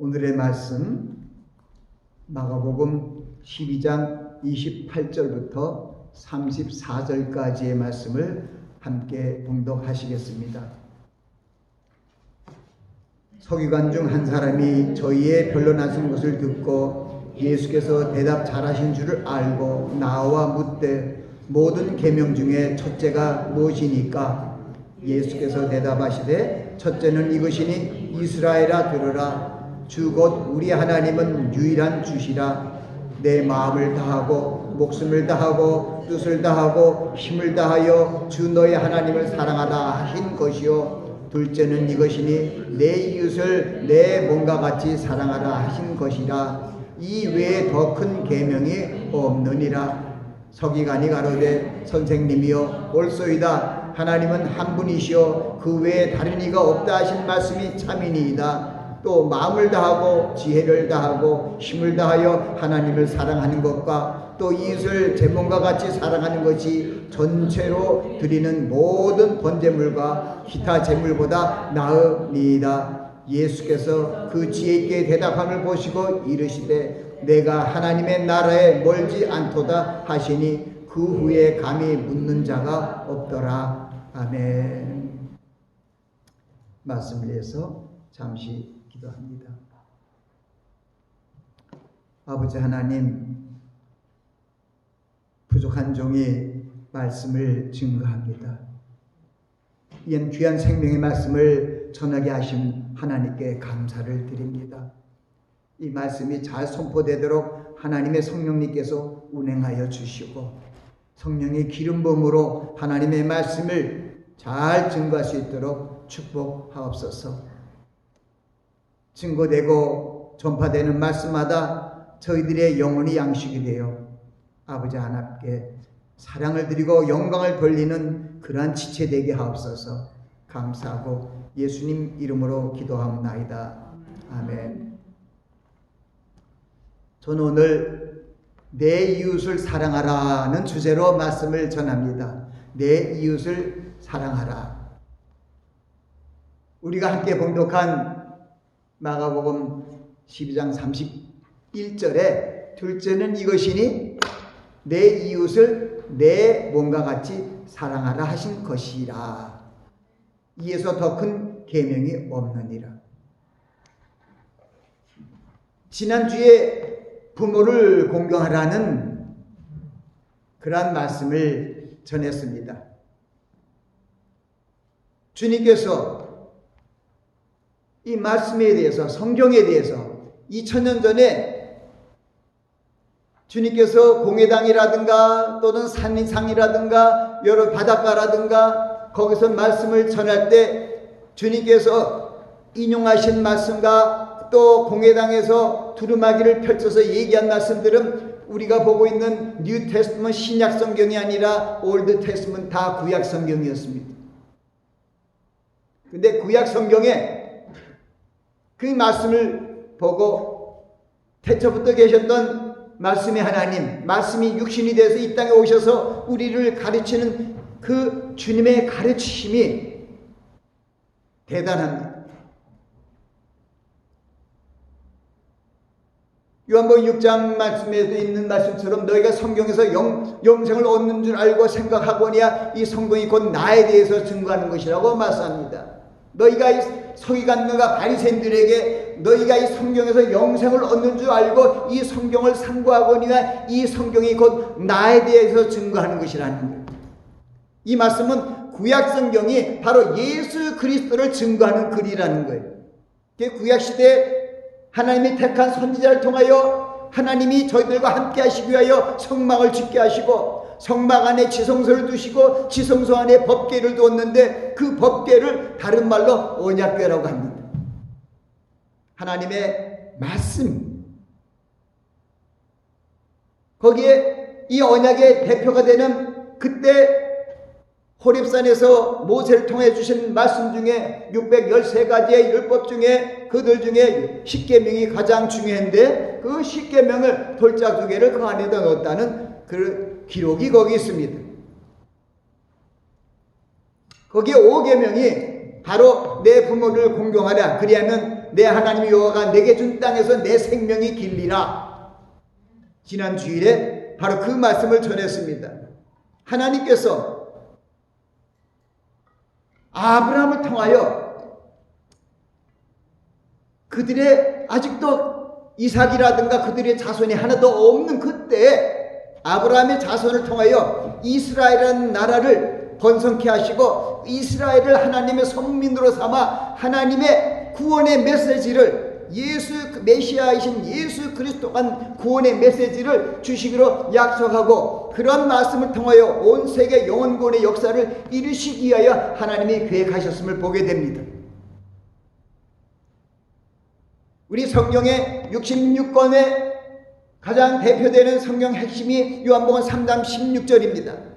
오늘의 말씀 마가복음 12장 28절부터 34절까지의 말씀을 함께 봉독하시겠습니다. 서기관 중 한 사람이 저희의 변론하신 것을 듣고 예수께서 대답 잘하신 줄을 알고 나와 묻되 모든 계명 중에 첫째가 무엇이니까? 예수께서 대답하시되 첫째는 이것이니 이스라엘아 들으라. 주 곧 우리 하나님은 유일한 주시라. 내 마음을 다하고 목숨을 다하고 뜻을 다하고 힘을 다하여 주 너의 하나님을 사랑하라 하신 것이요 둘째는 이것이니 내 이웃을 내 몸과 같이 사랑하라 하신 것이라. 이 외에 더 큰 계명이 없느니라. 서기관이 가로되 선생님이여 옳소이다. 하나님은 한 분이시여 그 외에 다른 이가 없다 하신 말씀이 참이니이다. 또 마음을 다하고 지혜를 다하고 힘을 다하여 하나님을 사랑하는 것과 또 이웃을 제 몸과 같이 사랑하는 것이 전체로 드리는 모든 번제물과 기타 제물보다 나으니이다. 예수께서 그 지혜 있게 대답함을 보시고 이르시되 내가 하나님의 나라에 멀지 않도다 하시니 그 후에 감히 묻는 자가 없더라. 아멘. 말씀을 위해서 잠시 기도합니다. 아버지 하나님, 부족한 종이 말씀을 증거합니다. 이런 귀한 생명의 말씀을 전하게 하신 하나님께 감사를 드립니다. 이 말씀이 잘 선포되도록 하나님의 성령님께서 운행하여 주시고 성령의 기름 부음으로 하나님의 말씀을 잘 증거할 수 있도록 축복하옵소서. 증거되고 전파되는 말씀마다 저희들의 영혼이 양식이 되어 아버지 하나님께 사랑을 드리고 영광을 돌리는 그러한 지체 되게 하옵소서. 감사하고 예수님 이름으로 기도하옵나이다. 아멘. 저는 오늘 내 이웃을 사랑하라는 주제로 말씀을 전합니다. 내 이웃을 사랑하라. 우리가 함께 봉독한 마가복음 12장 31절에 둘째는 이것이니 내 이웃을 내 몸과 같이 사랑하라 하신 것이라. 이에서 더 큰 계명이 없느니라. 지난주에 부모를 공경하라는 그러한 말씀을 전했습니다. 주님께서 이 말씀에 대해서, 성경에 대해서 2000년 전에 주님께서 공회당이라든가 또는 산상이라든가 여러 바닷가라든가 거기서 말씀을 전할 때 주님께서 인용하신 말씀과 또 공회당에서 두루마기를 펼쳐서 얘기한 말씀들은 우리가 보고 있는 뉴 테스트먼트 신약 성경이 아니라 올드 테스트먼트 다 구약 성경이었습니다. 근데 구약 성경에 그 말씀을 보고 태초부터 계셨던 말씀의 하나님, 말씀이 육신이 돼서 이 땅에 오셔서 우리를 가르치는 그 주님의 가르치심이 대단합니다. 요한복음 6장 말씀에도 있는 말씀처럼 너희가 성경에서 영생을 얻는 줄 알고 생각하거니와 이 성경이 곧 나에 대해서 증거하는 것이라고 말씀합니다. 너희가 이 서기관들과 바리새인들에게 너희가 이 성경에서 영생을 얻는 줄 알고 이 성경을 상고하거니와 이 성경이 곧 나에 대해서 증거하는 것이라는 거예요. 이 말씀은 구약 성경이 바로 예수 그리스도를 증거하는 글이라는 거예요. 구약시대에 하나님이 택한 선지자를 통하여 하나님이 저희들과 함께 하시기 위하여 성막을 짓게 하시고 성막 안에 지성소를 두시고 지성소 안에 법궤를 두었는데 그 법궤를 다른 말로 언약궤라고 합니다. 하나님의 말씀. 거기에 이 언약의 대표가 되는 그때 호렙산에서 모세를 통해 주신 말씀 중에 613가지의 율법 중에 그들 중에 10계명이 가장 중요한데 그 10계명을 돌짝 2개를 그 안에다 넣었다는 그 기록이 거기 있습니다. 거기에 5계명이 바로 내 부모를 공경하라. 그리하면 내 하나님 여호와가 내게 준 땅에서 내 생명이 길리라. 지난 주일에 바로 그 말씀을 전했습니다. 하나님께서 아브라함을 통하여 그들의 아직도 이삭이라든가 그들의 자손이 하나도 없는 그때 아브라함의 자손을 통하여 이스라엘이라는 나라를 번성케 하시고 이스라엘을 하나님의 성민으로 삼아 하나님의 구원의 메시지를 메시아이신 예수 그리스도가 구원의 메시지를 주시기로 약속하고 그런 말씀을 통하여 온 세계 영원 구원의 역사를 이루시기 위하여 하나님이 계획하셨음을 보게 됩니다. 우리 성경의 66권의 가장 대표되는 성경 핵심이 요한복음 3장 16절입니다.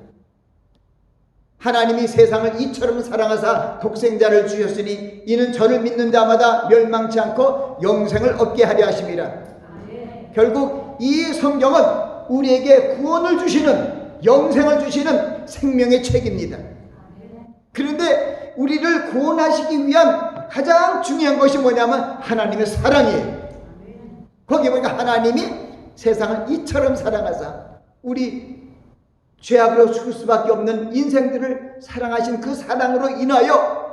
하나님이 세상을 이처럼 사랑하사 독생자를 주셨으니 이는 저를 믿는 자마다 멸망치 않고 영생을 얻게 하려 하심이라. 결국 이 성경은 우리에게 구원을 주시는, 영생을 주시는 생명의 책입니다. 그런데 우리를 구원하시기 위한 가장 중요한 것이 뭐냐면 하나님의 사랑이에요. 거기 보니까 하나님이 세상을 이처럼 사랑하사 우리 죄악으로 죽을 수밖에 없는 인생들을 사랑하신 그 사랑으로 인하여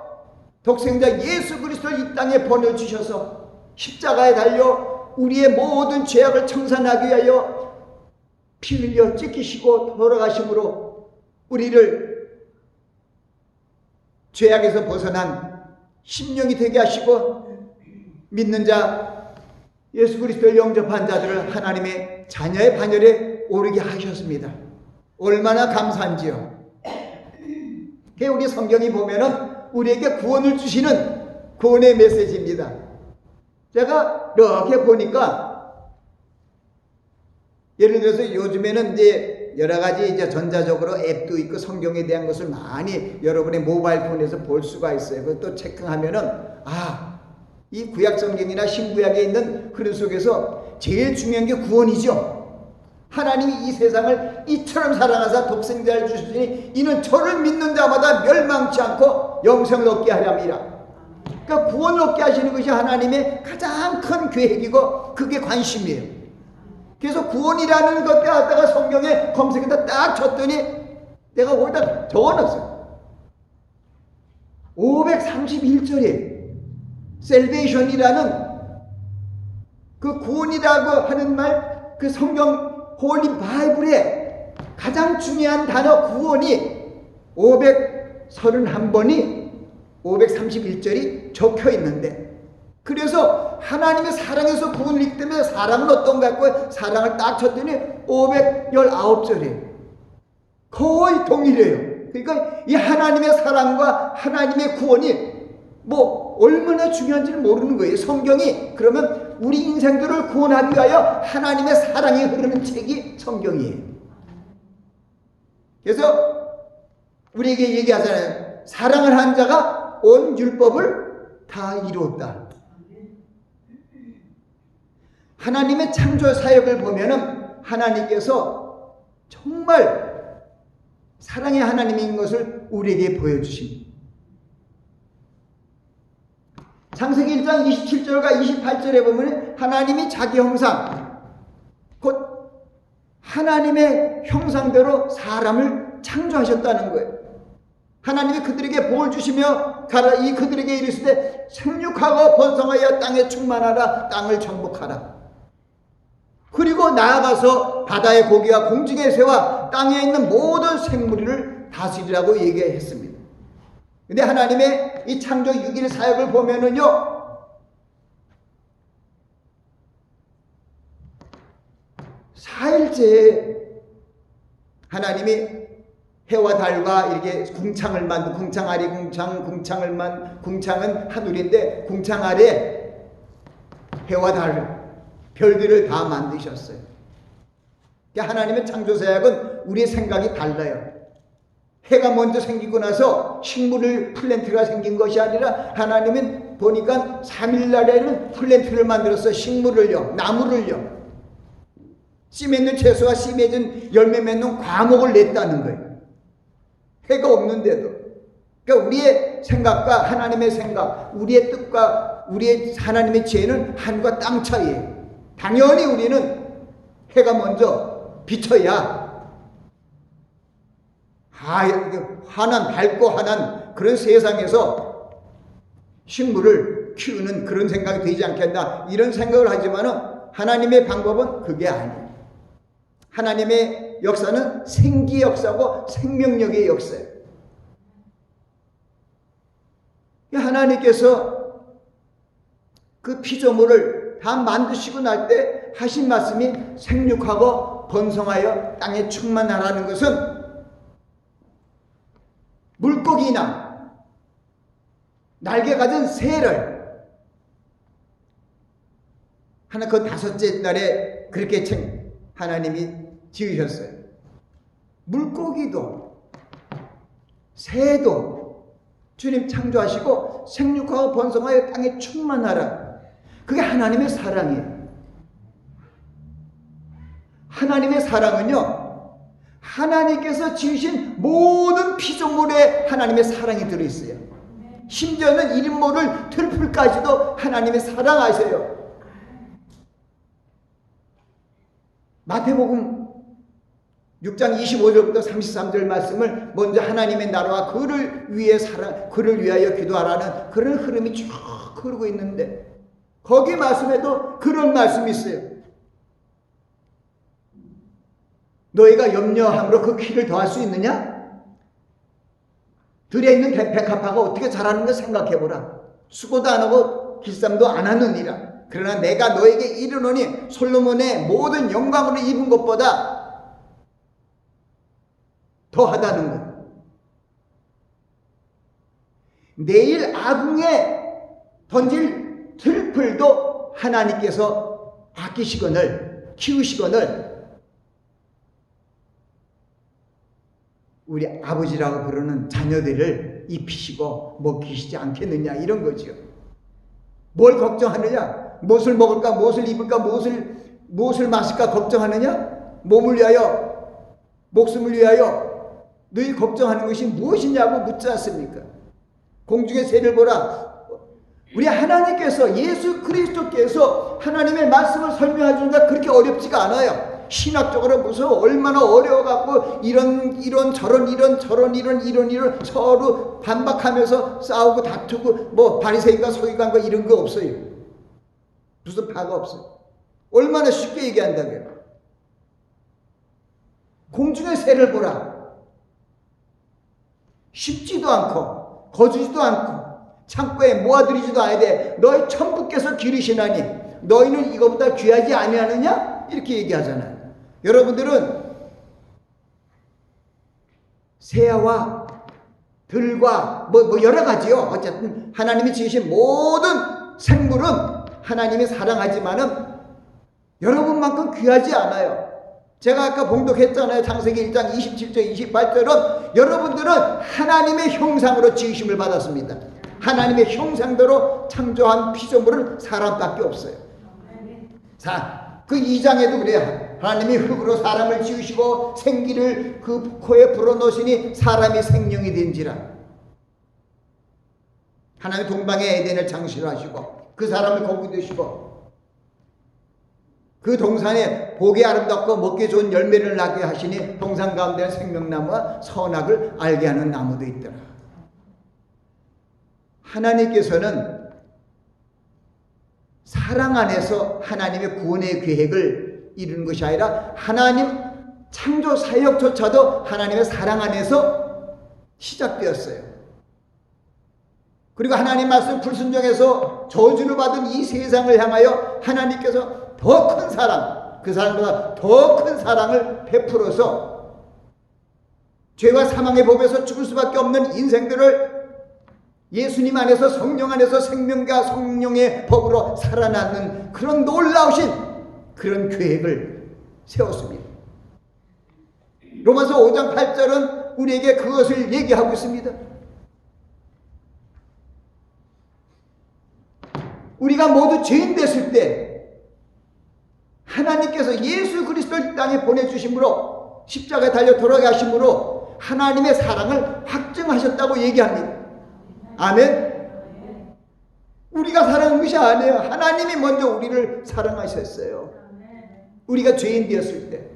독생자 예수 그리스도를 이 땅에 보내주셔서 십자가에 달려 우리의 모든 죄악을 청산하기 위하여 피 흘려 찢기시고 돌아가심으로 우리를 죄악에서 벗어난 심령이 되게 하시고 믿는 자 예수 그리스도를 영접한 자들을 하나님의 자녀의 반열에 오르게 하셨습니다. 얼마나 감사한지요. 우리 성경이 보면은 우리에게 구원을 주시는 구원의 메시지입니다. 제가 이렇게 보니까 예를 들어서 요즘에는 이제 여러 가지 이제 전자적으로 앱도 있고 성경에 대한 것을 많이 여러분의 모바일 폰에서 볼 수가 있어요. 그것도 체크하면은 이 구약 성경이나 신구약에 있는 그런 속에서 제일 중요한 게 구원이죠. 하나님이 이 세상을 이처럼 사랑하사 독생자를 주셨으니 이는 저를 믿는 자마다 멸망치 않고 영생을 얻게 하렵니다. 그러니까 구원을 얻게 하시는 것이 하나님의 가장 큰 계획이고 그게 관심이에요. 그래서 구원이라는 것 갖다가 성경에 검색에다 딱 쳤더니 내가 거기다 적어놨어요. 531절에 셀베이션이라는 그 구원이라고 하는 말, 그 성경 홀리 바이블에 가장 중요한 단어 구원이 531번이 531절이 적혀 있는데, 그래서 하나님의 사랑에서 구원을 읽기 때문에 사랑은 어떤 것 같고 사랑을 딱 쳤더니 519절이에요. 거의 동일해요. 그러니까 이 하나님의 사랑과 하나님의 구원이 얼마나 중요한지를 모르는 거예요. 성경이 그러면 우리 인생들을 구원하기 위하여 하나님의 사랑이 흐르는 책이 성경이에요. 그래서 우리에게 얘기하잖아요. 사랑을 한 자가 온 율법을 다 이루었다. 하나님의 창조 사역을 보면은 하나님께서 정말 사랑의 하나님인 것을 우리에게 보여주십니다. 창세기 1장 27절과 28절에 보면 하나님이 자기 형상, 곧 하나님의 형상대로 사람을 창조하셨다는 거예요. 하나님이 그들에게 복을 주시며 그들에게 이르시되 생육하고 번성하여 땅에 충만하라, 땅을 정복하라. 그리고 나아가서 바다의 고기와 공중의 새와 땅에 있는 모든 생물을 다스리라고 얘기했습니다. 근데 하나님의 이 창조 6일 사역을 보면은요, 사일째에 하나님이 해와 달과 이렇게 궁창을 만든, 궁창 아래 궁창은 하늘인데 궁창 아래 해와 달, 별들을 다 만드셨어요. 그러니까 하나님의 창조 사역은 우리의 생각이 달라요. 해가 먼저 생기고 나서 식물을 플랜트가 생긴 것이 아니라 하나님은 보니까 3일날에는 플랜트를 만들어서 식물을요, 나무를요, 씨 맺는 채소와 씨 맺은 열매 맺는 과목을 냈다는 거예요. 해가 없는데도. 그러니까 우리의 하나님의 생각과 하나님의 생각, 우리의 뜻과 우리의 하나님의 지혜는 하늘과 땅 차이예요. 당연히 우리는 해가 먼저 비쳐야 환한, 밝고 환한 그런 세상에서 식물을 키우는 그런 생각이 되지 않겠나 이런 생각을 하지만은 하나님의 방법은 그게 아니에요. 하나님의 역사는 생기의 역사고 생명력의 역사예요. 하나님께서 그 피조물을 다 만드시고 날 때 하신 말씀이 생육하고 번성하여 땅에 충만하라는 것은 물고기나 날개 가진 새를 그 다섯째 날에 그렇게 하나님이 지으셨어요. 물고기도 새도 주님 창조하시고 생육하고 번성하여 땅에 충만하라. 그게 하나님의 사랑이에요. 하나님의 사랑은요, 하나님께서 지으신 모든 피조물에 하나님의 사랑이 들어있어요. 심지어는 이름 모를 들풀까지도 하나님의 사랑하세요. 마태복음 6장 25절부터 33절 말씀을 먼저 하나님의 나라와 그를 위하여 기도하라는 그런 흐름이 쭉 흐르고 있는데, 거기 말씀에도 그런 말씀이 있어요. 너희가 염려함으로 그 키를 더할 수 있느냐? 들에 있는 백합화가 어떻게 자라는가 생각해보라. 수고도 안 하고 길쌈도 안 하느니라. 그러나 내가 너에게 이르노니 솔로몬의 모든 영광으로 입은 것보다 더하다는 것. 내일 아궁에 던질 들풀도 하나님께서 아끼시거늘 키우시거늘 우리 아버지라고 부르는 자녀들을 입히시고 먹이시지 않겠느냐 이런 거죠. 뭘 걱정하느냐? 무엇을 먹을까? 무엇을 입을까? 무엇을 마실까? 걱정하느냐? 몸을 위하여, 목숨을 위하여 너희 걱정하는 것이 무엇이냐고 묻지 않습니까? 공중의 새를 보라. 우리 하나님께서, 예수 그리스도께서 하나님의 말씀을 설명해 주는가 그렇게 어렵지가 않아요. 신학적으로 무슨 얼마나 어려워갖고 이런 저런 서로 반박하면서 싸우고 다투고 뭐 바리새인과 서기관과 이런 거 없어요. 무슨 파가 없어요. 얼마나 쉽게 얘기한다고요. 공중의 새를 보라. 쉽지도 않고 거주지도 않고 창고에 모아들이지도 않아야 돼. 너희 천부께서 기르시나니 너희는 이거보다 귀하지 아니하느냐? 이렇게 얘기하잖아요. 여러분들은 새와 들과 뭐 여러 가지요. 어쨌든 하나님이 지으신 모든 생물은 하나님이 사랑하지만은 여러분만큼 귀하지 않아요. 제가 아까 봉독했잖아요. 창세기 1장 27절 28절은 여러분들은 하나님의 형상으로 지으심을 받았습니다. 하나님의 형상대로 창조한 피조물은 사람밖에 없어요. 자, 그 2장에도 그래요. 하나님이 흙으로 사람을 지으시고 생기를 그 코에 불어넣으시니 사람이 생명이 된지라. 하나님 동방의 에덴을 창시하시고 그 사람을 거기 두시고 그 동산에 보기 아름답고 먹기 좋은 열매를 나게 하시니 동산 가운데 생명나무와 선악을 알게 하는 나무도 있더라. 하나님께서는 사랑 안에서 하나님의 구원의 계획을 이루는 것이 아니라 하나님 창조 사역조차도 하나님의 사랑 안에서 시작되었어요. 그리고 하나님 말씀 불순종해서 저주를 받은 이 세상을 향하여 하나님께서 더 큰 사랑, 그 사랑보다 더 큰 사랑을 베풀어서 죄와 사망의 법에서 죽을 수밖에 없는 인생들을 예수님 안에서 성령 안에서 생명과 성령의 법으로 살아나는 그런 놀라우신 그런 계획을 세웠습니다. 로마서 5장 8절은 우리에게 그것을 얘기하고 있습니다. 우리가 모두 죄인 됐을 때 하나님께서 예수 그리스도를 땅에 보내주심으로 십자가에 달려 돌아가심으로 하나님의 사랑을 확증하셨다고 얘기합니다. 아멘. 우리가 사랑한 것이 아니에요. 하나님이 먼저 우리를 사랑하셨어요. 우리가 죄인 되었을 때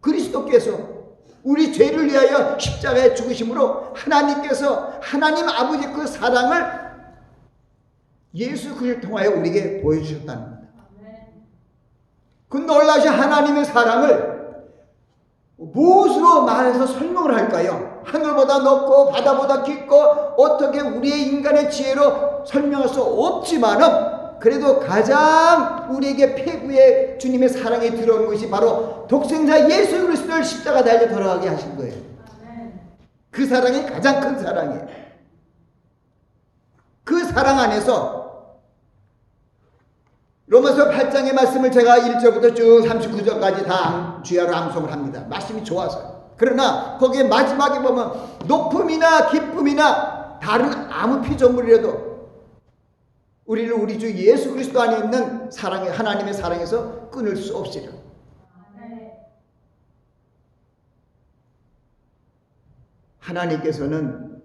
그리스도께서 우리 죄를 위하여 십자가에 죽으심으로 하나님께서 하나님 아버지의 그 사랑을 예수 그리스도를 통하여 우리에게 보여주셨다는 겁니다. 그 놀라신 하나님의 사랑을 무엇으로 말해서 설명을 할까요? 하늘보다 높고 바다보다 깊고 어떻게 우리의 인간의 지혜로 설명할 수 없지만은 그래도 가장 우리에게 폐부의 주님의 사랑이 들어오는 것이 바로 독생자 예수 그리스도를 십자가 달려 돌아가게 하신 거예요. 그 사랑이 가장 큰 사랑이에요. 그 사랑 안에서 로마서 8장의 말씀을 제가 1절부터 쭉 39절까지 다 주야로 암송을 합니다. 말씀이 좋아서. 그러나 거기에 마지막에 보면 높음이나 기쁨이나 다른 아무 피조물이라도 우리를 우리 주 예수 그리스도 안에 있는 사랑의 하나님의 사랑에서 끊을 수 없으리라. 하나님께서는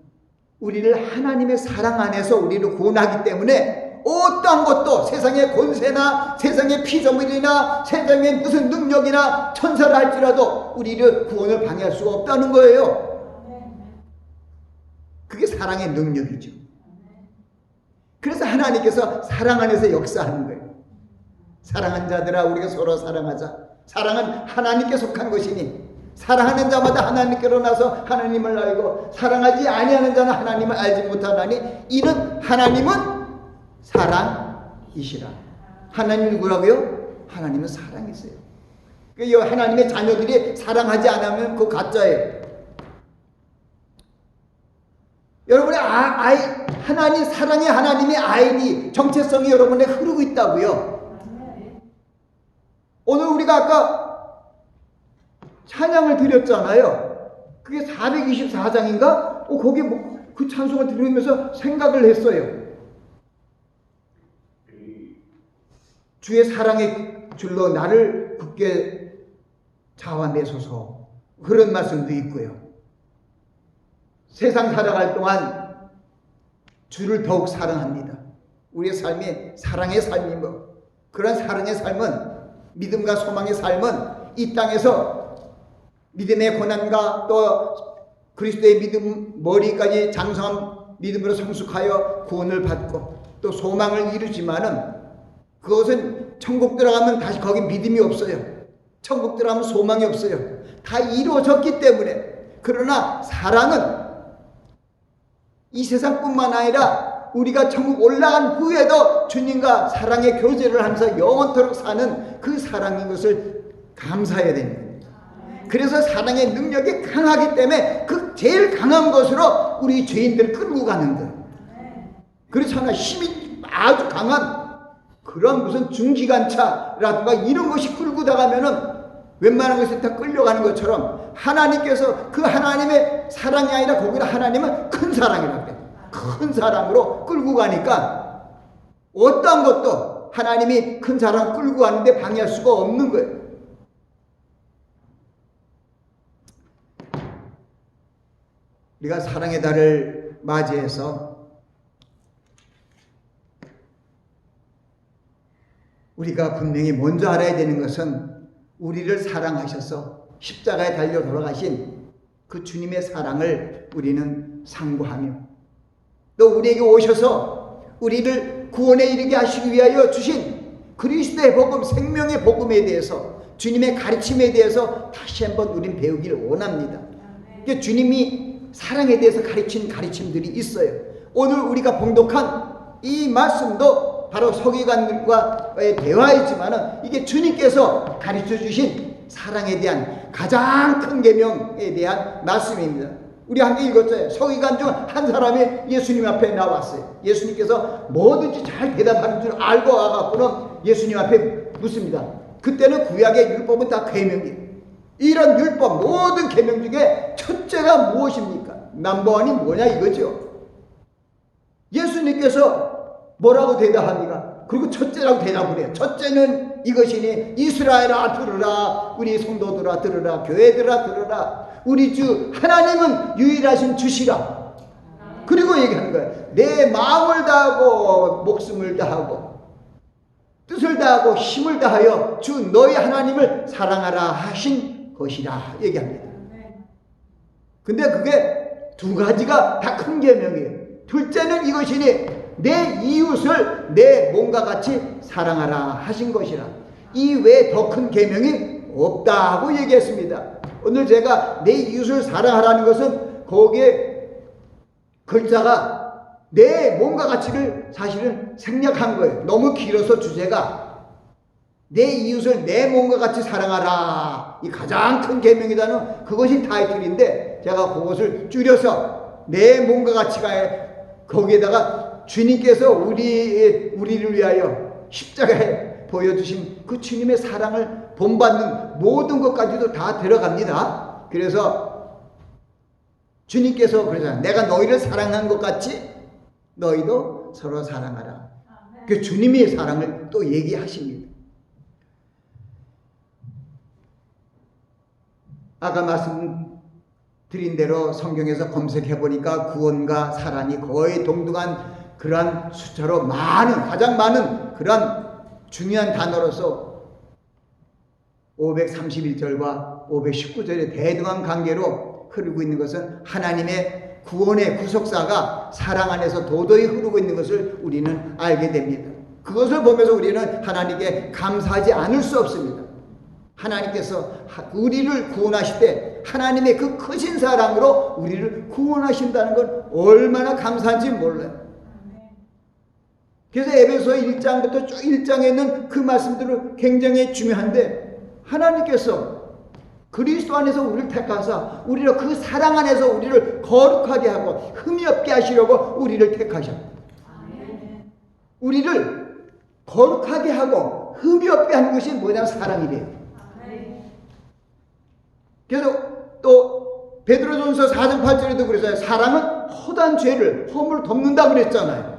우리를 하나님의 사랑 안에서 우리를 구원하기 때문에 어떠한 것도 세상의 권세나 세상의 피조물이나 세상의 무슨 능력이나 천사를 할지라도 우리를 구원을 방해할 수가 없다는 거예요. 그게 사랑의 능력이죠. 그래서 하나님께서 사랑 안에서 역사하는 거예요. 사랑하는 자들아 우리가 서로 사랑하자. 사랑은 하나님께 속한 것이니 사랑하는 자마다 하나님께로 나서 하나님을 알고 사랑하지 아니하는 자는 하나님을 알지 못하나니 이는 하나님은 사랑이시라. 하나님 누구라고요? 하나님은 사랑이세요. 하나님의 자녀들이 사랑하지 않으면 그거 가짜예요. 여러분의 하나님 사랑의 하나님의 아이디 정체성이 여러분에 흐르고 있다고요. 오늘 우리가 아까 찬양을 드렸잖아요. 그게 424장인가? 거기 그 찬송을 들으면서 생각을 했어요. 주의 사랑의 줄로 나를 굳게 잡아내소서. 그런 말씀도 있고요. 세상 살아갈 동안 주를 더욱 사랑합니다. 우리의 삶이 사랑의 삶이고 그런 사랑의 삶은 믿음과 소망의 삶은 이 땅에서 믿음의 고난과 또 그리스도의 믿음 머리까지 장성한 믿음으로 성숙하여 구원을 받고 또 소망을 이루지만은 그것은 천국 들어가면 다시 거기 믿음이 없어요. 천국 들어가면 소망이 없어요. 다 이루어졌기 때문에. 그러나 사랑은 이 세상뿐만 아니라 우리가 천국 올라간 후에도 주님과 사랑의 교제를 하면서 영원토록 사는 그 사랑인 것을 감사해야 됩니다. 그래서 사랑의 능력이 강하기 때문에 그 제일 강한 것으로 우리 죄인들을 끌고 가는 거예요. 그렇잖아. 힘이 아주 강한 그런 무슨 중기관차라든가 이런 것이 끌고 나가면은 웬만한 것이 다 끌려가는 것처럼 하나님께서 그 하나님의 사랑이 아니라 거기다 하나님은 큰 사랑이라고 해요. 큰 사랑으로 끌고 가니까 어떤 것도 하나님이 큰 사랑 끌고 가는데 방해할 수가 없는 거예요. 우리가 사랑의 달을 맞이해서 우리가 분명히 먼저 알아야 되는 것은 우리를 사랑하셔서 십자가에 달려 돌아가신 그 주님의 사랑을 우리는 상고하며 또 우리에게 오셔서 우리를 구원에 이르게 하시기 위하여 주신 그리스도의 복음, 생명의 복음에 대해서 주님의 가르침에 대해서 다시 한번 우린 배우기를 원합니다. 그러니까 주님이 사랑에 대해서 가르친 가르침들이 있어요. 오늘 우리가 봉독한 이 말씀도 바로 서기관들과의 대화이지만은 이게 주님께서 가르쳐 주신 사랑에 대한 가장 큰 계명에 대한 말씀입니다. 우리 함께 읽었죠. 서기관 중 한 사람이 예수님 앞에 나왔어요. 예수님께서 뭐든지 잘 대답하는 줄 알고 와갖고는 예수님 앞에 묻습니다. 그때는 구약의 율법은 다 계명이에요. 이런 율법 모든 계명 중에 첫째가 무엇입니까? 넘버원이 뭐냐 이거죠. 예수님께서 뭐라고 대답합니까? 그리고 첫째라고 대답을 해요. 첫째는 이것이니 이스라엘아 들으라. 우리 성도들아 들으라. 교회들아 들으라. 우리 주 하나님은 유일하신 주시라. 그대로 얘기하는 거예요. 내 마음을 다하고 목숨을 다하고 뜻을 다하고 힘을 다하여 주 너희 하나님을 사랑하라 하신 것이라 얘기합니다. 근데 그게 두 가지가 다 큰 계명이에요. 둘째는 이것이니 내 이웃을 내 몸과 같이 사랑하라 하신 것이라. 이 외에 더 큰 계명이 없다고 얘기했습니다. 오늘 제가 내 이웃을 사랑하라는 것은 거기에 글자가 내 몸과 같이를 사실은 생략한 거예요. 너무 길어서 주제가 내 이웃을 내 몸과 같이 사랑하라, 이 가장 큰 계명이라는 그것이 타이틀인데 제가 그것을 줄여서 내 몸과 같이가 거기에다가 주님께서 우리를 위하여 십자가에 보여주신 그 주님의 사랑을 본받는 모든 것까지도 다 들어갑니다. 그래서 주님께서 그러잖아요. 내가 너희를 사랑한 것 같이 너희도 서로 사랑하라. 그 주님의 사랑을 또 얘기하십니다. 아까 말씀드린 대로 성경에서 검색해 보니까 구원과 사랑이 거의 동등한 그러한 숫자로 가장 많은 그러한 중요한 단어로서 531절과 519절의 대등한 관계로 흐르고 있는 것은 하나님의 구원의 구속사가 사랑 안에서 도도히 흐르고 있는 것을 우리는 알게 됩니다. 그것을 보면서 우리는 하나님께 감사하지 않을 수 없습니다. 하나님께서 우리를 구원하실 때 하나님의 그 크신 사랑으로 우리를 구원하신다는 건 얼마나 감사한지 몰라요. 그래서 에베소 1장부터 쭉 1장에 있는 그 말씀들은 굉장히 중요한데 하나님께서 그리스도 안에서 우리를 택하사 우리를 그 사랑 안에서 우리를 거룩하게 하고 흠이 없게 하시려고 우리를 택하셨다. 우리를 거룩하게 하고 흠이 없게 하는 것이 뭐냐면 사랑이래요. 그래서 또 베드로전서 4장 8절에도 그랬어요. 사랑은 허다한 죄를 허물을 덮는다 그랬잖아요.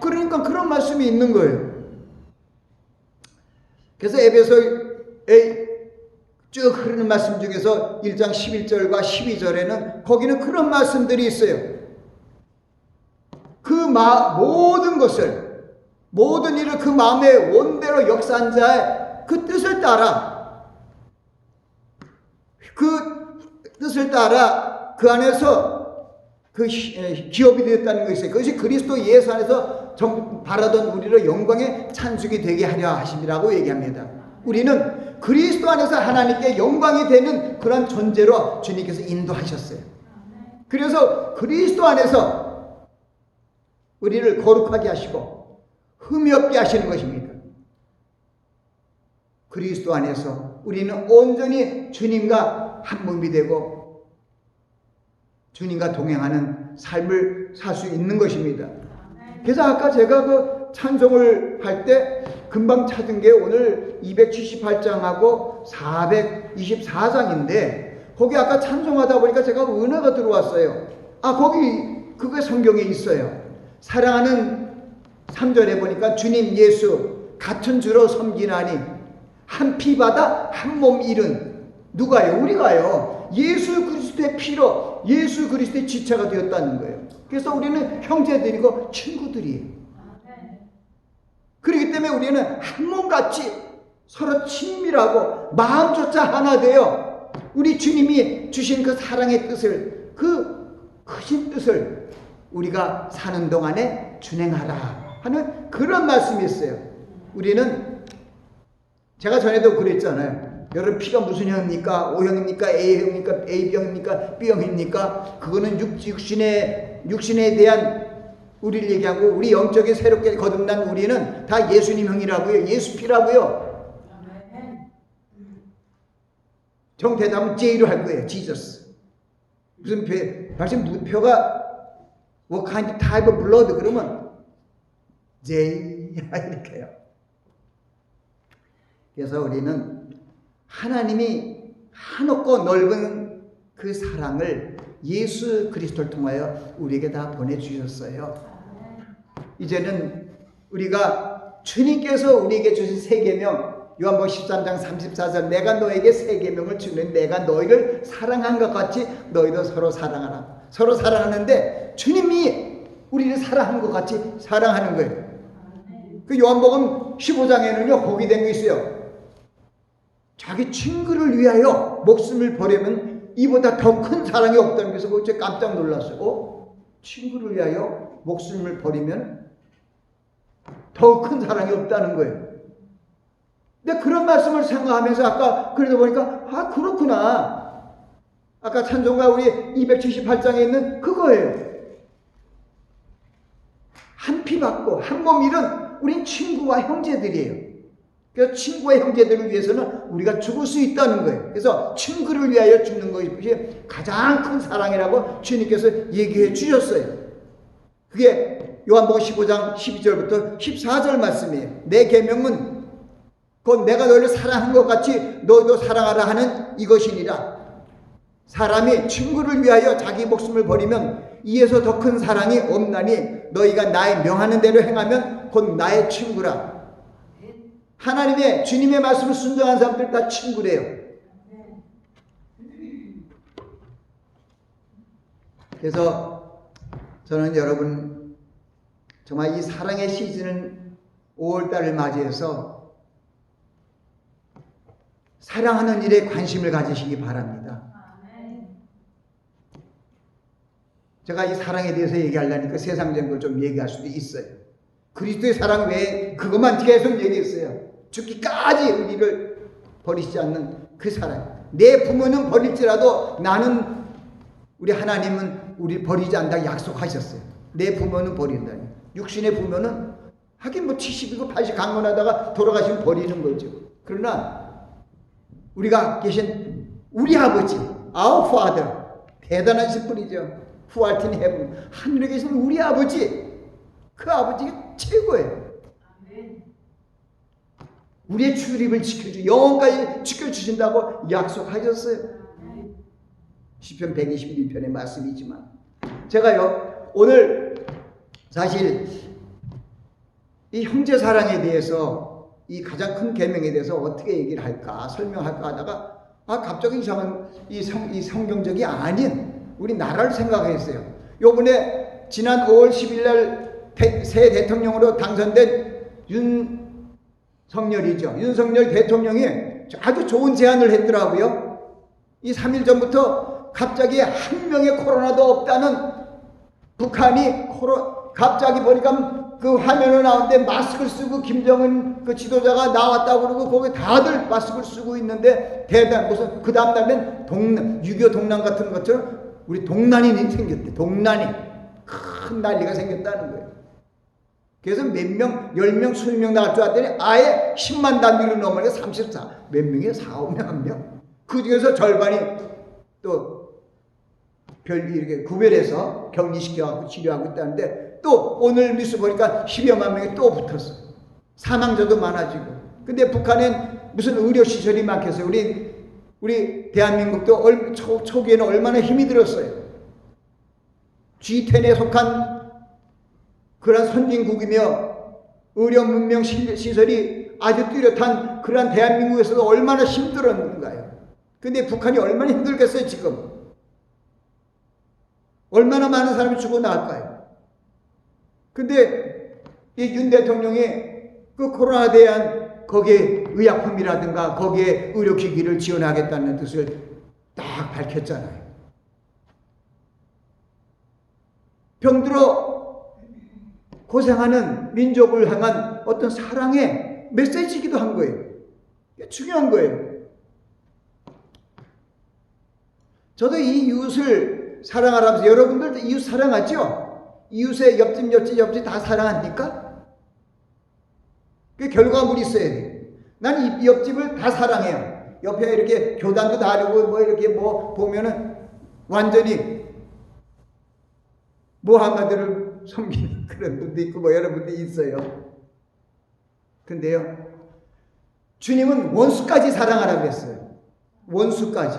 그러니까 그런 말씀이 있는 거예요. 그래서 에베소에 쭉 흐르는 말씀 중에서 1장 11절과 12절에는 거기는 그런 말씀들이 있어요. 그 모든 것을 모든 일을 그 마음의 원대로 역사한 자의 그 뜻을 따라 그 안에서 그 기업이 되었다는 것이 있어요. 그것이 그리스도 예수 안에서 바라던 우리를 영광의 찬송이 되게 하려 하심이라고 얘기합니다. 우리는 그리스도 안에서 하나님께 영광이 되는 그런 존재로 주님께서 인도하셨어요. 그래서 그리스도 안에서 우리를 거룩하게 하시고 흠이 없게 하시는 것입니다. 그리스도 안에서 우리는 온전히 주님과 한 몸이 되고 주님과 동행하는 삶을 살 수 있는 것입니다. 그래서 아까 제가 그 찬송을 할 때 금방 찾은 게 오늘 278장하고 424장인데 거기 아까 찬송하다 보니까 제가 은혜가 들어왔어요. 거기 그게 성경에 있어요. 사랑하는 3절에 보니까 주님 예수 같은 주로 섬기나니 한 피 받아 한 몸 일은 누가요? 우리가요. 예수 그리스도의 피로 예수 그리스도의 지체가 되었다는 거예요. 그래서 우리는 형제들이고 친구들이에요. 그렇기 때문에 우리는 한 몸같이 서로 친밀하고 마음조차 하나 되어 우리 주님이 주신 그 사랑의 뜻을 그 크신 뜻을 우리가 사는 동안에 준행하라 하는 그런 말씀이 있어요. 우리는 제가 전에도 그랬잖아요. 여러분 피가 무슨 형입니까? O형입니까? A형입니까? AB형입니까? B형입니까? 그거는 육신에 대한 우리를 얘기하고 우리 영적인 새롭게 거듭난 우리는 다 예수님 형이라고요. 예수 피라고요. 정대답은 J로 할 거예요. Jesus. 무슨 표가 what kind of type of blood 그러면 J 이렇게요. 그래서 우리는 하나님이 한없고 넓은 그 사랑을 예수 그리스도를 통하여 우리에게 다 보내주셨어요. 이제는 우리가 주님께서 우리에게 주신 새 계명 요한복음 13장 34절 내가 너에게 새 계명을 주는 내가 너희를 사랑한 것 같이 너희도 서로 사랑하라. 서로 사랑하는데 주님이 우리를 사랑하는 것 같이 사랑하는 거예요. 그 요한복음 15장에는요 거기 된 게 있어요. 자기 친구를 위하여 목숨을 버리면 이보다 더 큰 사랑이 없다는 것에서 그거 제가 깜짝 놀랐어요. 친구를 위하여 목숨을 버리면 더 큰 사랑이 없다는 거예요. 근데 그런 말씀을 생각하면서 아까 그러다 보니까 아 그렇구나. 아까 찬송가 우리 278장에 있는 그거예요. 한 피 받고 한 몸 잃은 우린 친구와 형제들이에요. 그래서 친구와 형제들을 위해서는 우리가 죽을 수 있다는 거예요. 그래서 친구를 위하여 죽는 것이 가장 큰 사랑이라고 주님께서 얘기해 주셨어요. 그게 요한복음 15장 12절부터 14절 말씀이에요. 내 계명은 곧 내가 너를 사랑한 것 같이 너도 사랑하라 하는 이것이니라. 사람이 친구를 위하여 자기 목숨을 버리면 이에서 더 큰 사랑이 없나니 너희가 나의 명하는 대로 행하면 곧 나의 친구라. 하나님의 주님의 말씀을 순종한 사람들 다 친구래요. 그래서 저는 여러분 정말 이 사랑의 시즌은 5월달을 맞이해서 사랑하는 일에 관심을 가지시기 바랍니다. 제가 이 사랑에 대해서 얘기하려니까 세상적인 걸 좀 얘기할 수도 있어요. 그리스도의 사랑 외에 그것만 계속 얘기했어요. 죽기까지 우리를 버리지 않는 그 사랑. 내 부모는 버릴지라도 나는 우리 하나님은 우리 버리지 않는다 약속하셨어요. 내 부모는 버린다니. 육신의 부모는 하긴 뭐 70이고 80 강건하다가 돌아가시면 버리는 거죠. 그러나 우리가 계신 우리 아버지, our father, 대단하신 분이죠. Who art in heaven. 하늘에 계신 우리 아버지, 그 아버지가 최고예요. 우리의 출입을 지켜주, 영원까지 지켜주신다고 약속하셨어요. 시편 121편의 말씀이지만 제가요 오늘 사실 이 형제 사랑에 대해서 이 가장 큰 계명에 대해서 어떻게 얘기를 할까 설명할까 하다가 갑자기 이상한 이 성경적이 아닌 우리 나라를 생각했어요. 요번에 지난 5월 10일 날 새 대통령으로 당선된 윤석열이죠. 윤석열 대통령이 아주 좋은 제안을 했더라고요. 이 3일 전부터 갑자기 한 명의 코로나도 없다는 북한이 갑자기 보니까 그 화면에 나오는데 마스크를 쓰고 김정은 그 지도자가 나왔다고 그러고 거기 다들 마스크를 쓰고 있는데 무슨 그 다음날엔 6.25 동란 같은 것처럼 우리 동란이 생겼대. 동란이 큰 난리가 생겼다는 거예요. 그래서 몇 명, 10명, 20명 나갈 줄 알았더니 아예 10만 단위로 넘어가니까 34. 몇 명이에요? 4, 5명, 1명. 그 중에서 절반이 또 이렇게 구별해서 격리시켜갖고 치료하고 있다는데 또 오늘 뉴스 보니까 10여만 명이 또 붙었어. 사망자도 많아지고. 근데 북한엔 무슨 의료시설이 많겠어요. 우리 대한민국도 초기에는 얼마나 힘이 들었어요. G10에 속한 그러한 선진국이며 의료 문명 시설이 아주 뚜렷한 그러한 대한민국에서도 얼마나 힘들었는가요. 근데 북한이 얼마나 힘들겠어요 지금. 얼마나 많은 사람이 죽어 나갈까요. 근데 이 윤 대통령이 그 코로나에 대한 거기에 의약품이라든가 거기에 의료기기를 지원하겠다는 뜻을 딱 밝혔잖아요. 병들어 고생하는 민족을 향한 어떤 사랑의 메시지이기도 한 거예요. 중요한 거예요. 저도 이 이웃을 사랑하라면서 여러분들도 이웃 사랑하죠? 이웃의 옆집 다 사랑합니까? 그 결과물이 있어야 돼요. 난 이 옆집을 다 사랑해요. 옆에 이렇게 교단도 다르고 뭐 이렇게 뭐 보면은 완전히 모하마드를 섬기는 그런 분도 있고 뭐 여러분도 있어요. 근데요 주님은 원수까지 사랑하라고 그랬어요. 원수까지.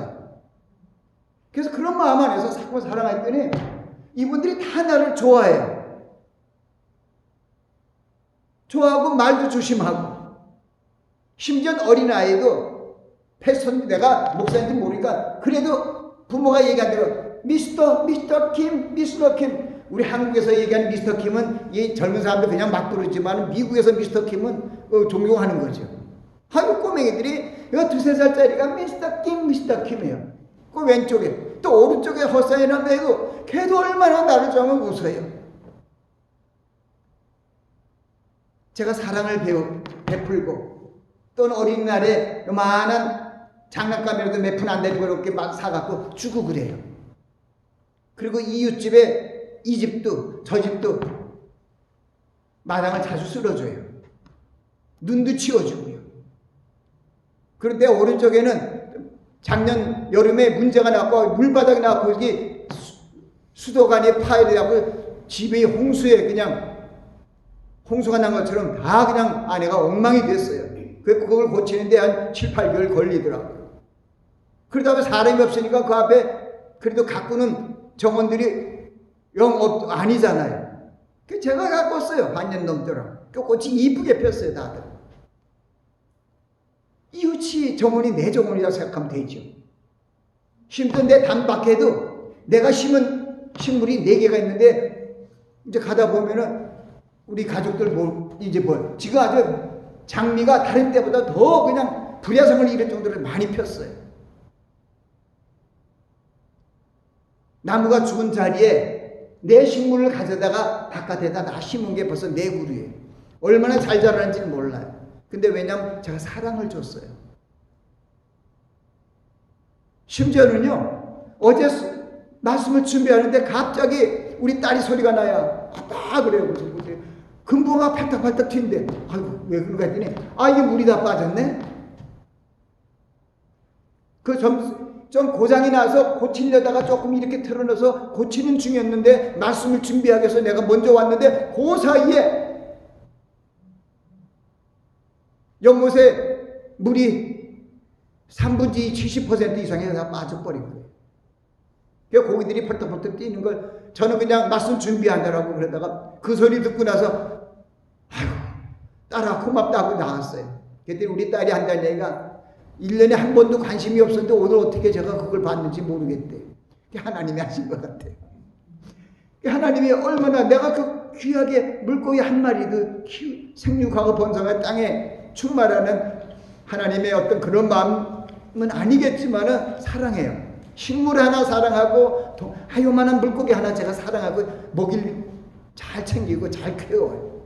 그래서 그런 마음 안에서 자꾸 사랑했더니 이분들이 다 나를 좋아해요. 좋아하고 말도 조심하고 심지어 어린아이도 패션 내가 목사인지 모르니까 그래도 부모가 얘기한 대로 미스터 킴 우리 한국에서 얘기하는 미스터 킴은 이 젊은 사람들 그냥 막 부르지만 미국에서 미스터 킴은 존경하는 거죠. 한국 꼬맹이들이 이 2~3살짜리가 미스터 킴이에요. 그 왼쪽에 또 오른쪽에 허사이란 애도 걔도 얼마나 나를 정말 웃어요. 제가 사랑을 베풀고 또는 어린날에 요만한 장난감이라도 몇 푼 안 되고 그렇게 막 사갖고 주고 그래요. 그리고 이웃집에 이 집도 저 집도 마당을 자주 쓸어줘요. 눈도 치워주고요. 그런데 오른쪽에는 작년 여름에 문제가 났고 물바닥이 났고 여기 수도관이 파열이 나고 집이 홍수에 그냥 홍수가 난 것처럼 다 그냥 아내가 엉망이 됐어요. 그걸 고치는데 한 7~8개월 걸리더라고요. 그러다가 사람이 없으니까 그 앞에 그래도 가꾸는 정원들이 영 아니잖아요. 제가 가꿨어요. 반년 넘더라고요. 그 꽃이 이쁘게 폈어요. 다들. 이웃이 정원이 내 정원이라고 생각하면 되죠. 심던 내 단밖에도 내가 심은 식물이 4개가 있는데 이제 가다 보면은 우리 가족들 지금 아주 장미가 다른 때보다 더 그냥 불야성을 잃을 정도로 많이 폈어요. 나무가 죽은 자리에 내 식물을 가져다가 바깥에다 나 심은 게 벌써 4그루예요. 얼마나 잘 자라는지는 몰라요. 근데 왜냐면 제가 사랑을 줬어요. 심지어는요, 어제 말씀을 준비하는데 갑자기 우리 딸이 소리가 나야 아빠 그래요. 금붕어가 팔딱팔딱 튄대. 아이고 왜 그런가 했더니 이게 물이 다 빠졌네. 그 좀 고장이 나서 고치려다가 조금 이렇게 틀어넣어서 고치는 중이었는데 말씀을 준비하기 위해서 내가 먼저 왔는데 그 사이에 연못에 물이 3분의 70% 이상이 다 빠져버린 거예요. 그 고기들이 펄떡펄떡 뛰는 걸 저는 그냥 말씀 준비하느라고 그러다가 그 소리 듣고 나서 아이고 딸아 고맙다고 나왔어요. 그랬더니 우리 딸이 한다는 얘기가 1년에 한 번도 관심이 없었는데 오늘 어떻게 제가 그걸 봤는지 모르겠대. 하나님이 하신 것 같아요. 하나님이 얼마나 내가 그 귀하게 물고기 한 마리도 생육하고 번성한 땅에 충만하는 하나님의 어떤 그런 마음은 아니겠지만은 사랑해요. 식물 하나 사랑하고 하요만한 물고기 하나 제가 사랑하고 먹일 잘 챙기고 잘 키워요.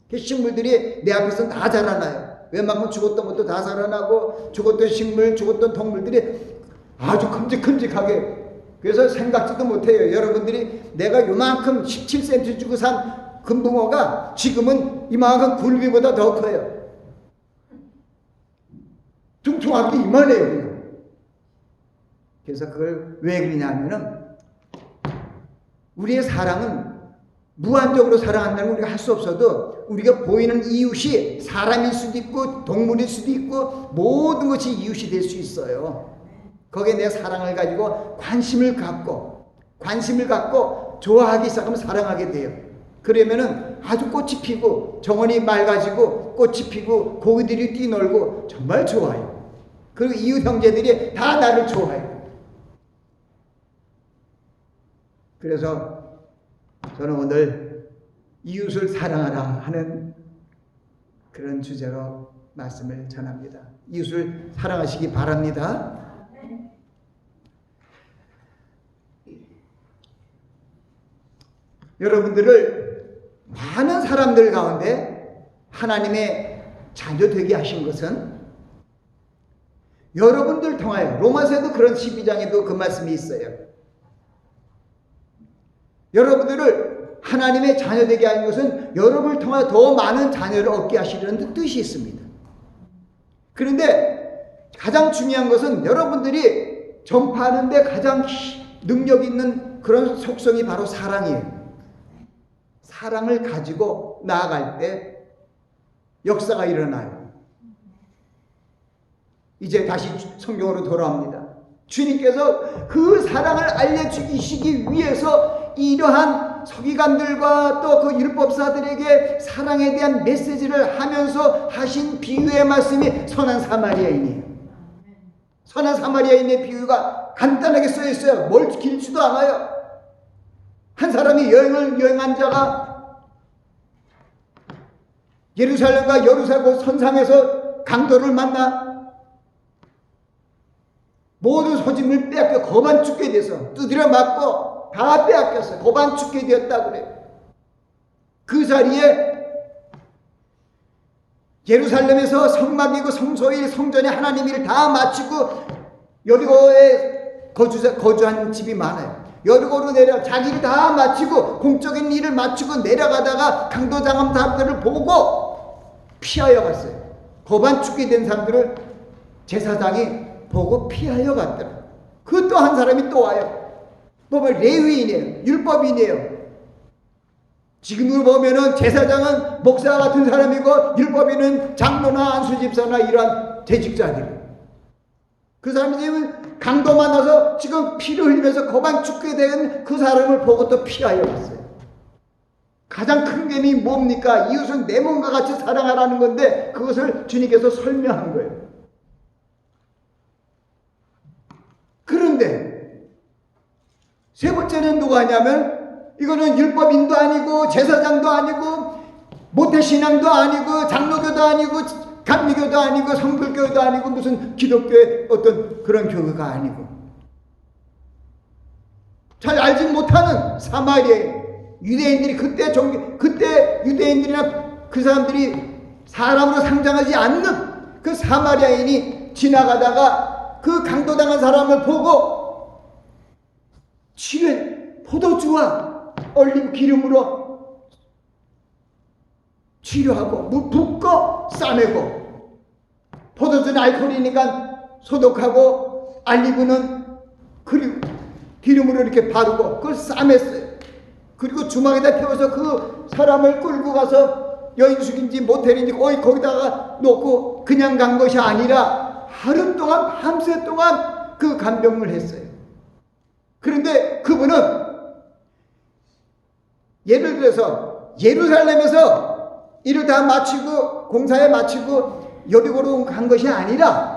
그 식물들이 내 앞에서 다 자라나요. 웬만큼 죽었던 것도 다 살아나고 죽었던 식물, 죽었던 동물들이 아주 큼직큼직하게 그래서 생각지도 못해요. 여러분들이 내가 요만큼 17cm 주고 산 금붕어가 지금은 이만큼 굴비보다 더 커요. 뚱뚱하게 이만해요. 그래서 그걸 왜 그러냐면은 우리의 사랑은 무한적으로 사랑한다는 건 우리가 할 수 없어도 우리가 보이는 이웃이 사람일 수도 있고 동물일 수도 있고 모든 것이 이웃이 될 수 있어요. 거기에 내 사랑을 가지고 관심을 갖고 좋아하기 시작하면 사랑하게 돼요. 그러면은 아주 꽃이 피고 정원이 맑아지고 꽃이 피고 고기들이 뛰놀고 정말 좋아요. 그리고 이웃 형제들이 다 나를 좋아해요. 그래서 저는 오늘 이웃을 사랑하라 하는 그런 주제로 말씀을 전합니다. 이웃을 사랑하시기 바랍니다. 여러분들을 많은 사람들 가운데 하나님의 자녀 되게 하신 것은 여러분들 통하여 로마서에도 그런 12장에도 그 말씀이 있어요. 여러분들을 하나님의 자녀 되게 하는 것은 여러분을 통하여 더 많은 자녀를 얻게 하시려는 뜻이 있습니다. 그런데 가장 중요한 것은 여러분들이 전파하는 데 가장 능력 있는 그런 속성이 바로 사랑이에요. 사랑을 가지고 나아갈 때 역사가 일어나요. 이제 다시 성경으로 돌아옵니다. 주님께서 그 사랑을 알려주시기 위해서 이러한 서기관들과 또 그 율법사들에게 사랑에 대한 메시지를 하면서 하신 비유의 말씀이 선한 사마리아인이에요. 선한 사마리아인의 비유가 간단하게 쓰여 있어요. 뭘 길지도 않아요. 한 사람이 여행한 자가 예루살렘과 여루살렘 선상에서 강도를 만나 모든 소짐을 빼앗겨 거반 죽게 돼서 두드려 맞고 다 빼앗겼어요. 거반 죽게 되었다고 그래요. 그 자리에 예루살렘에서 성막이고 성소일 성전에 하나님 일을 다 마치고 여리고에 거주한 집이 많아요. 여리고로 자기 일 다 마치고 공적인 일을 마치고 내려가다가 강도당한 사람들을 보고 피하여 갔어요. 거반 죽게 된 사람들을 제사장이 보고 피하여 갔더라. 그 또 한 사람이 또 와요. 보면 레위인이에요. 율법인이에요. 지금으로 보면은 제사장은 목사 같은 사람이고 율법인은 장로나 안수집사나 이러한 대직자들이에요. 그 사람이 지금 강도 만나서 지금 피를 흘리면서 거반 죽게 된 그 사람을 보고 또 피하여 갔어요. 가장 큰 계명이 뭡니까? 이웃은 내 몸과 같이 사랑하라는 건데 그것을 주님께서 설명한 거예요. 그런데 세 번째는 누가 하냐면 이거는 율법인도 아니고 제사장도 아니고 모태신앙도 아니고 장로교도 아니고 감리교도 아니고 성불교도 아니고 무슨 기독교의 어떤 그런 교회가 아니고 잘 알지 못하는 사마리아 유대인들이 그때 유대인들이나 그 사람들이 사람으로 상장하지 않는 그 사마리아인이 지나가다가 그 강도당한 사람을 보고 포도주와 올리브 기름으로 치료하고 붓고 싸매고 포도주는 알코올이니까 소독하고 알리브는 기름으로 이렇게 바르고 그걸 싸맸어요. 그리고 주막에다 태워서 그 사람을 끌고 가서 여인숙인지 모텔인지 거기다가 놓고 그냥 간 것이 아니라 하루 동안 밤새 동안 그 간병을 했어요. 그런데 그분은 예를 들어서 예루살렘에서 일을 다 마치고 공사에 마치고 여리고로 간 것이 아니라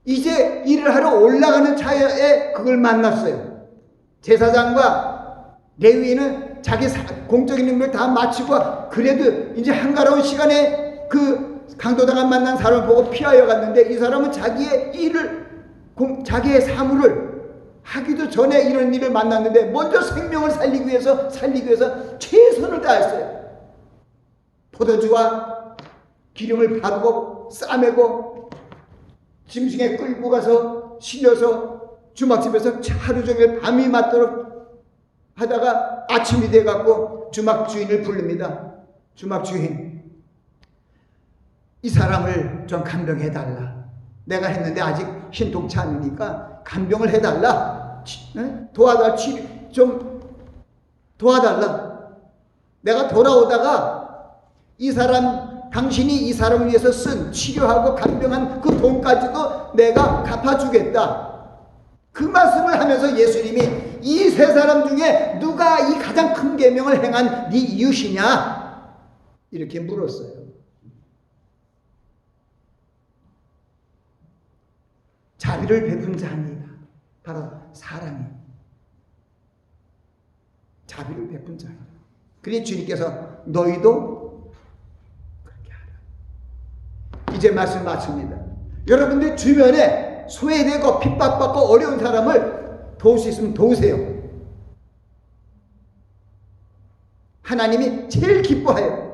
이제 일을 하러 올라가는 차에 그걸 만났어요. 제사장과 레위인은 자기 공적인 임무를 다 마치고 그래도 이제 한가로운 시간에 그 강도당한 만난 사람을 보고 피하여 갔는데 이 사람은 자기의 사물을 하기도 전에 이런 일을 만났는데 먼저 생명을 살리기 위해서 최선을 다했어요. 포도주와 기름을 바르고 싸매고 짐승에 끌고 가서 실려서 주막집에서 하루 종일 밤이 맞도록 하다가 아침이 돼갖고 주막 주인을 부릅니다. 주막 주인, 이 사람을 좀 간병해달라. 내가 했는데 아직 신통치 않으니까 간병을 해달라. 좀 도와달라. 내가 돌아오다가 당신이 이 사람을 위해서 쓴 치료하고 간병한 그 돈까지도 내가 갚아주겠다. 그 말씀을 하면서 예수님이 이 세 사람 중에 누가 이 가장 큰 계명을 행한 네 이웃이냐? 이렇게 물었어요. 자비를 베푼 자입니다. 바로 사람이 자비를 베푼 자입니다. 그러니 주님께서 너희도 그렇게 하라. 이제 말씀 마칩니다. 여러분들 주변에 소외되고 핍박받고 어려운 사람을 도울 수 있으면 도우세요. 하나님이 제일 기뻐해요.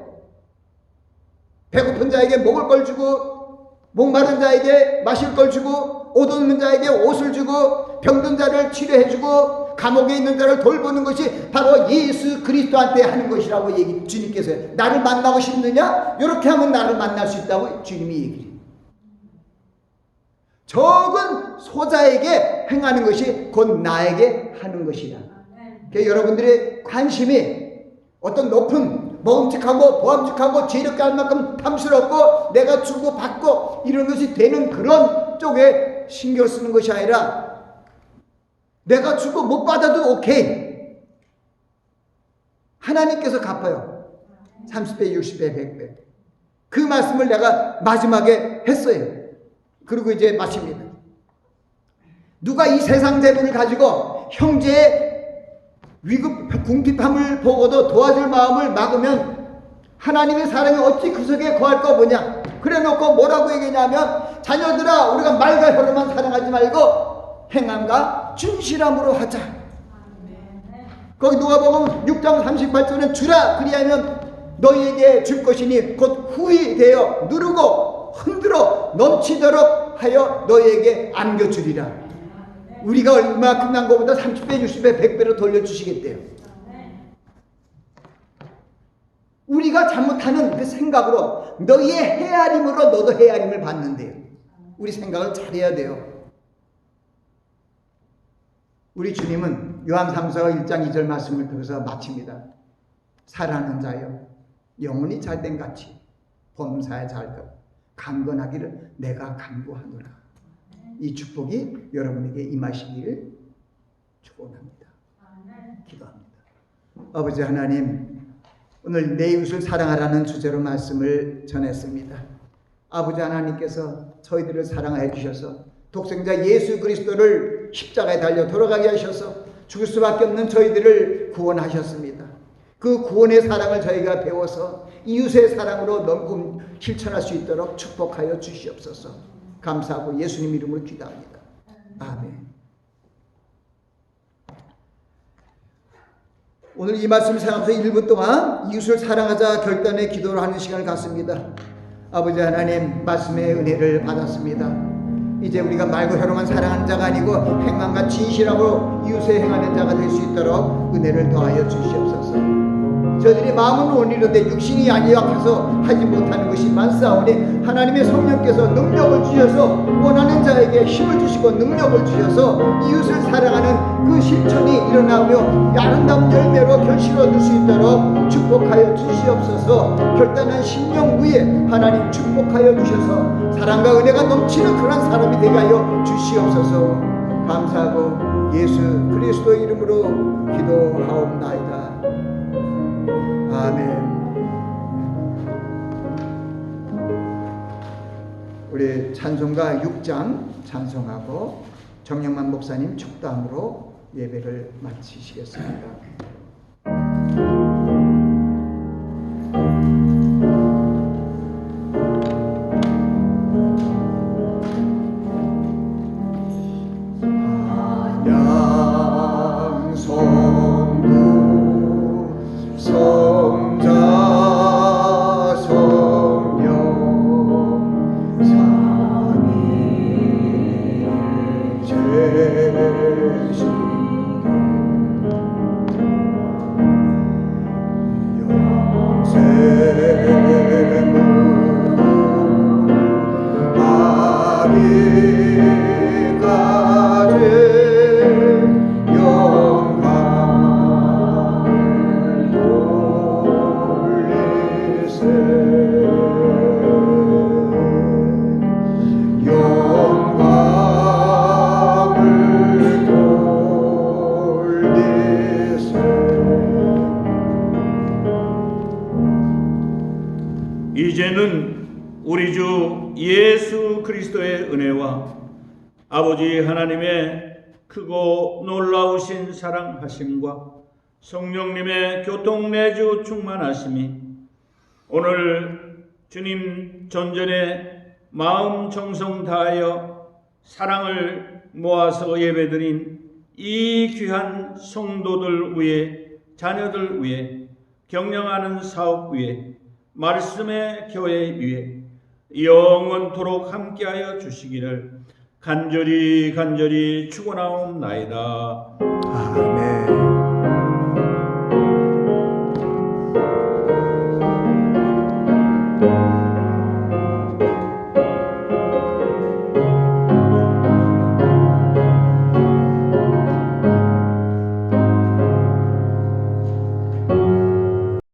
배고픈 자에게 먹을 걸 주고 목마른 자에게 마실 걸 주고 옷 없는 자에게 옷을 주고 병든 자를 치료해주고 감옥에 있는 자를 돌보는 것이 바로 예수 그리스도한테 하는 것이라고 주님께서 해요. 나를 만나고 싶느냐? 이렇게 하면 나를 만날 수 있다고 주님이 얘기해요. 적은 소자에게 행하는 것이 곧 나에게 하는 것이다. 그러니까 여러분들의 관심이 어떤 높은 먹음직하고 보암직하고 지혜롭게 할 만큼 탐스럽고 내가 주고 받고 이런 것이 되는 그런 쪽에 신경 쓰는 것이 아니라 내가 주고 못 받아도 오케이. 하나님께서 갚아요. 30배, 60배, 100배. 그 말씀을 내가 마지막에 했어요. 그리고 이제 마칩니다. 누가 이 세상 재물을 가지고 형제의 위급 궁핍함을 보고도 도와줄 마음을 막으면 하나님의 사랑이 어찌 그 속에 거할 거 뭐냐. 그래놓고 뭐라고 얘기냐면 자녀들아 우리가 말과 혀로만 사랑하지 말고 행함과 진실함으로 하자. 거기 누가복음 6장 38절은 주라 그리하면 너희에게 줄 것이니 곧 후히 되어 누르고 흔들어 넘치도록 하여 너희에게 안겨주리라. 우리가 얼마큼 난 것보다 30배, 60배, 100배로 돌려주시겠대요. 우리가 잘못하는 그 생각으로 너희의 헤아림으로 너도 헤아림을 받는데요. 우리 생각을 잘해야 돼요. 우리 주님은 요한 3서 1장 2절 말씀을 들어서 마칩니다. 사랑하는 자여 영원히 잘된 같이 범사에 잘되고 강건하기를 내가 간구하노라. 이 축복이 여러분에게 임하시기를 축원합니다. 기도합니다. 아버지 하나님, 오늘 내 이웃을 사랑하라는 주제로 말씀을 전했습니다. 아버지 하나님께서 저희들을 사랑하여 주셔서 독생자 예수 그리스도를 십자가에 달려 돌아가게 하셔서 죽을 수밖에 없는 저희들을 구원하셨습니다. 그 구원의 사랑을 저희가 배워서 이웃의 사랑으로 넘고 실천할 수 있도록 축복하여 주시옵소서. 감사하고 예수님 이름으로 기도합니다. 아멘. 오늘 이 말씀 생각하면서 1분 동안 이웃을 사랑하자 결단의 기도를 하는 시간을 갖습니다. 아버지 하나님, 말씀의 은혜를 받았습니다. 이제 우리가 말고 혀로만 사랑하는 자가 아니고 행함과 진실함으로 이웃에 행하는 자가 될 수 있도록 은혜를 더하여 주시옵소서. 저들이 마음은 원리로되 육신이 아니약해서 하지 못하는 것이 많사오니 하나님의 성령께서 능력을 주셔서 원하는 자에게 힘을 주시고 능력을 주셔서 이웃을 사랑하는 그 실천이 일어나며 아름다운 열매로 결실을 얻을 수 있도록 축복하여 주시옵소서. 결단한 심령 위에 하나님 축복하여 주셔서 사랑과 은혜가 넘치는 그런 사람이 되게 하여 주시옵소서. 감사하고 예수 그리스도의 이름으로 기도하옵나이다. 아멘. 우리 찬송가 6장 찬송하고 정영만 목사님 축도함으로 예배를 마치시겠습니다. 이제는 우리 주 예수 그리스도의 은혜와 아버지 하나님의 크고 놀라우신 사랑하심과 성령님의 교통내주 충만하심이 오늘 주님 전전에 마음 정성 다하여 사랑을 모아서 예배드린 이 귀한 성도들 위에, 자녀들 위에, 경영하는 사업 위에, 말씀의 교회 위에 영원토록 함께하여 주시기를 간절히 축원하옵나이다. 아멘.